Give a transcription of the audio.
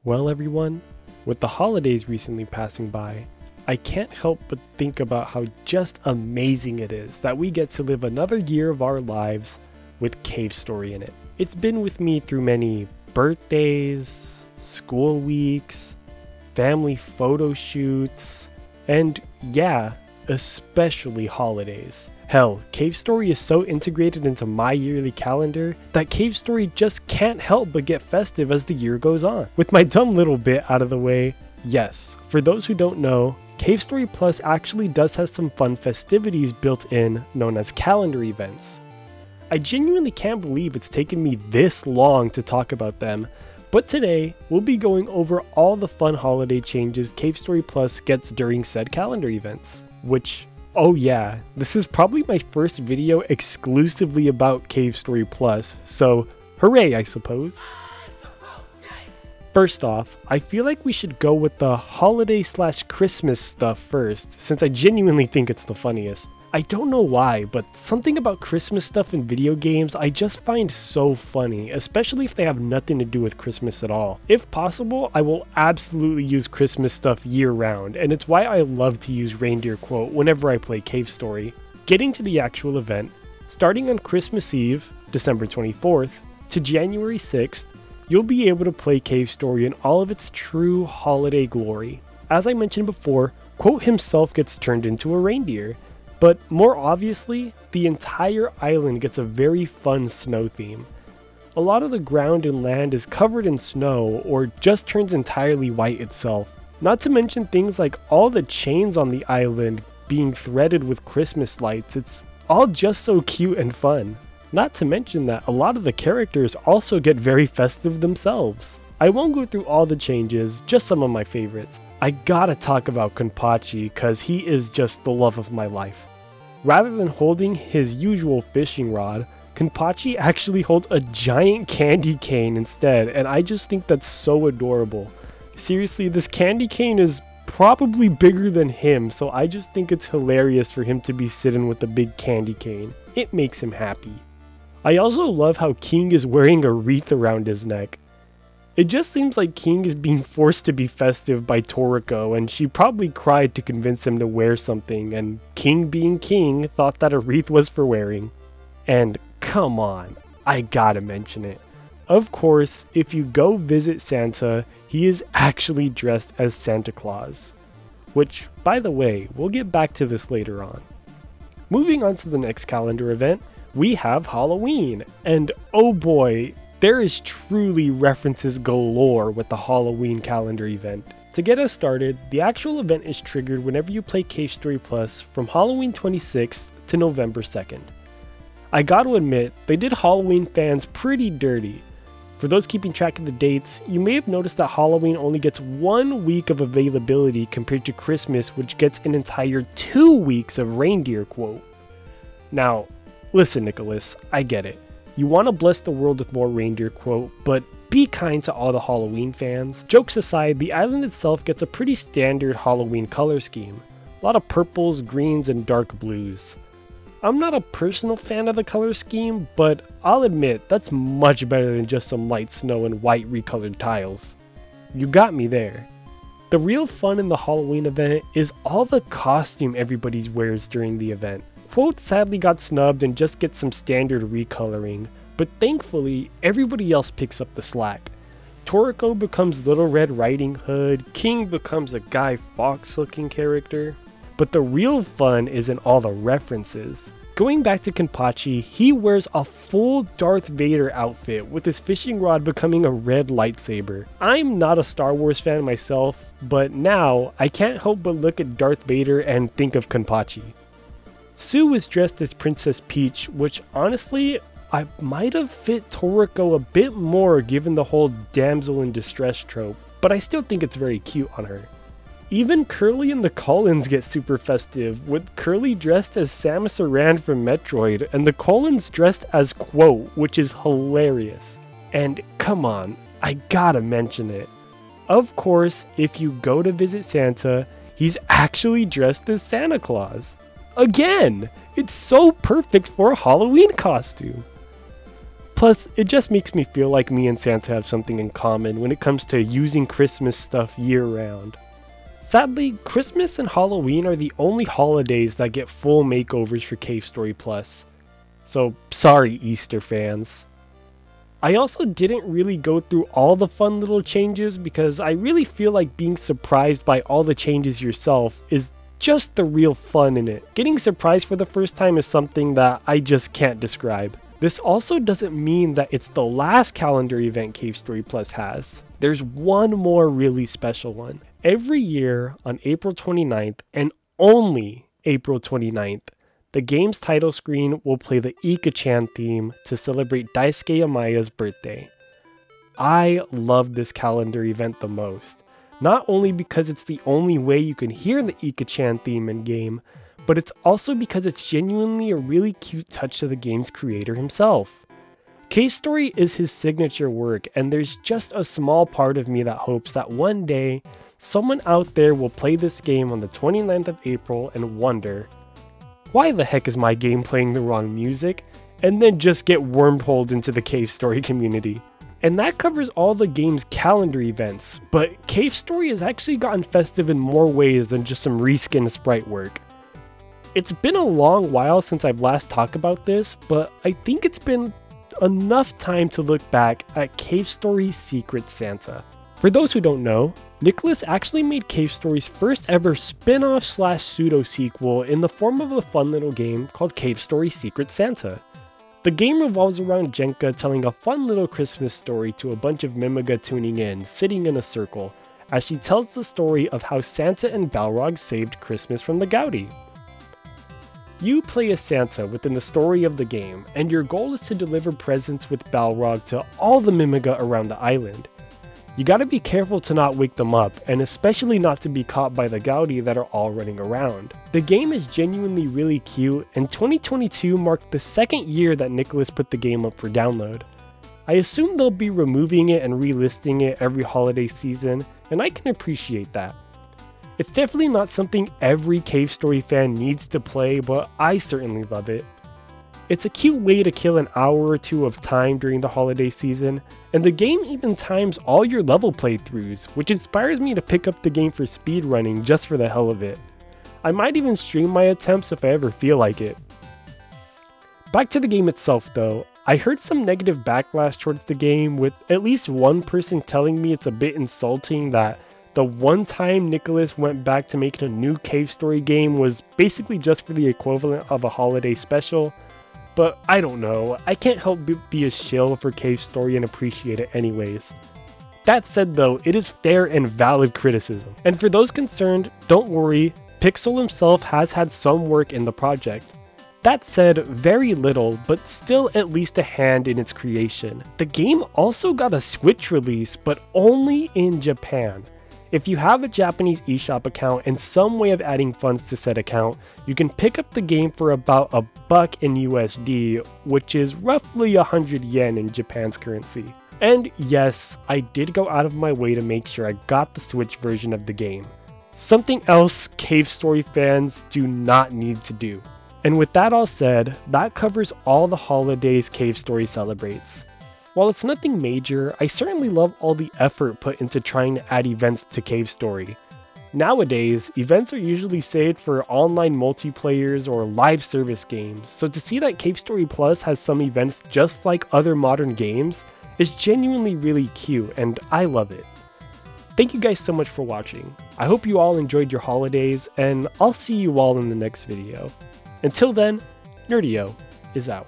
Well, everyone, with the holidays recently passing by, I can't help but think about how just amazing it is that we get to live another year of our lives with Cave Story in it. It's been with me through many birthdays, school weeks, family photo shoots, and yeah, especially holidays. Hell, Cave Story is so integrated into my yearly calendar that Cave Story just can't help but get festive as the year goes on. With my dumb little bit out of the way, yes, for those who don't know, Cave Story Plus actually does have some fun festivities built in known as calendar events. I genuinely can't believe it's taken me this long to talk about them, but today we'll be going over all the fun holiday changes Cave Story Plus gets during said calendar events, which, oh yeah, this is probably my first video exclusively about Cave Story Plus, so hooray I suppose. First off, I feel like we should go with the holiday/Christmas stuff first, since I genuinely think it's the funniest. I don't know why, but something about Christmas stuff in video games I just find so funny, especially if they have nothing to do with Christmas at all. If possible, I will absolutely use Christmas stuff year round, and it's why I love to use reindeer quote whenever I play Cave Story. Getting to the actual event, starting on Christmas Eve, December 24th, to January 6th, you'll be able to play Cave Story in all of its true holiday glory. As I mentioned before, Quote himself gets turned into a reindeer, but more obviously, the entire island gets a very fun snow theme. A lot of the ground and land is covered in snow or just turns entirely white itself. Not to mention things like all the chains on the island being threaded with Christmas lights. It's all just so cute and fun. Not to mention that a lot of the characters also get very festive themselves. I won't go through all the changes, just some of my favorites. I gotta talk about Kenpachi cause he is just the love of my life. Rather than holding his usual fishing rod, Kenpachi actually holds a giant candy cane instead, and I just think that's so adorable. Seriously, this candy cane is probably bigger than him, so I just think it's hilarious for him to be sitting with a big candy cane. It makes him happy. I also love how King is wearing a wreath around his neck. It just seems like King is being forced to be festive by Toriko, and she probably cried to convince him to wear something, and King being King thought that a wreath was for wearing. And come on, I gotta mention it. Of course, if you go visit Santa, he is actually dressed as Santa Claus. Which, by the way, we'll get back to this later on. Moving on to the next calendar event, we have Halloween, and oh boy, there is truly references galore with the Halloween calendar event. To get us started, the actual event is triggered whenever you play Cave Story Plus from Halloween 26th to November 2nd. I gotta admit, they did Halloween fans pretty dirty. For those keeping track of the dates, you may have noticed that Halloween only gets 1 week of availability compared to Christmas, which gets an entire 2 weeks of reindeer quote. Now, listen Nicholas, I get it. You want to bless the world with more reindeer quote, but be kind to all the Halloween fans. Jokes aside, the island itself gets a pretty standard Halloween color scheme. A lot of purples, greens, and dark blues. I'm not a personal fan of the color scheme, but I'll admit that's much better than just some light snow and white recolored tiles. You got me there. The real fun in the Halloween event is all the costume everybody wears during the event. Quote sadly got snubbed and just gets some standard recoloring, but thankfully everybody else picks up the slack. Toriko becomes Little Red Riding Hood, King becomes a Guy Fawkes looking character, but the real fun is in all the references. Going back to Kenpachi, he wears a full Darth Vader outfit with his fishing rod becoming a red lightsaber. I'm not a Star Wars fan myself, but now I can't help but look at Darth Vader and think of Kenpachi. Sue is dressed as Princess Peach, which honestly, I might have fit Toriko a bit more given the whole damsel in distress trope, but I still think it's very cute on her. Even Curly and the Cullens get super festive, with Curly dressed as Samus Aran from Metroid, and the Cullens dressed as Quote, which is hilarious. And come on, I gotta mention it. Of course, if you go to visit Santa, he's actually dressed as Santa Claus. Again, it's so perfect for a Halloween costume. Plus, it just makes me feel like me and Santa have something in common when it comes to using Christmas stuff year-round. Sadly, Christmas and Halloween are the only holidays that get full makeovers for Cave Story Plus. So, sorry Easter fans. I also didn't really go through all the fun little changes because I really feel like being surprised by all the changes yourself is just the real fun in it. Getting surprised for the first time is something that I just can't describe. This also doesn't mean that it's the last calendar event Cave Story Plus has. There's one more really special one. Every year on April 29th, and only April 29th, the game's title screen will play the Ika-chan theme to celebrate Daisuke Amaya's birthday. I love this calendar event the most, not only because it's the only way you can hear the Ika-chan theme in-game, but it's also because it's genuinely a really cute touch to the game's creator himself. Cave Story is his signature work, and there's just a small part of me that hopes that one day, someone out there will play this game on the 29th of April and wonder, why the heck is my game playing the wrong music? And then just get wormholed into the Cave Story community. And that covers all the game's calendar events, but Cave Story has actually gotten festive in more ways than just some reskin sprite work. It's been a long while since I've last talked about this, but I think it's been enough time to look back at Cave Story's Secret Santa. For those who don't know, Nicholas actually made Cave Story's first ever spin-off / pseudo-sequel in the form of a fun little game called Cave Story Secret Santa. The game revolves around Jenka telling a fun little Christmas story to a bunch of Mimiga tuning in, sitting in a circle, as she tells the story of how Santa and Balrog saved Christmas from the Gaudi. You play as Santa within the story of the game, and your goal is to deliver presents with Balrog to all the Mimiga around the island. You gotta be careful to not wake them up, and especially not to be caught by the Gaudi that are all running around. The game is genuinely really cute, and 2022 marked the second year that Nicholas put the game up for download. I assume they'll be removing it and relisting it every holiday season, and I can appreciate that. It's definitely not something every Cave Story fan needs to play, but I certainly love it. It's a cute way to kill an hour or two of time during the holiday season, and the game even times all your level playthroughs, which inspires me to pick up the game for speedrunning just for the hell of it. I might even stream my attempts if I ever feel like it. Back to the game itself though, I heard some negative backlash towards the game, with at least one person telling me it's a bit insulting that the one time Nicholas went back to making a new Cave Story game was basically just for the equivalent of a holiday special. But I don't know, I can't help but be a shill for Cave Story and appreciate it anyways. That said though, it is fair and valid criticism. And for those concerned, don't worry, Pixel himself has had some work in the project. That said, very little, but still at least a hand in its creation. The game also got a Switch release, but only in Japan. If you have a Japanese eShop account and some way of adding funds to said account, you can pick up the game for about $1 in USD, which is roughly 100 yen in Japan's currency. And yes, I did go out of my way to make sure I got the Switch version of the game. Something else Cave Story fans do not need to do. And with that all said, that covers all the holidays Cave Story celebrates. While it's nothing major, I certainly love all the effort put into trying to add events to Cave Story. Nowadays, events are usually saved for online multiplayers or live service games, so to see that Cave Story Plus has some events just like other modern games is genuinely really cute, and I love it. Thank you guys so much for watching. I hope you all enjoyed your holidays, and I'll see you all in the next video. Until then, Nerdieo is out.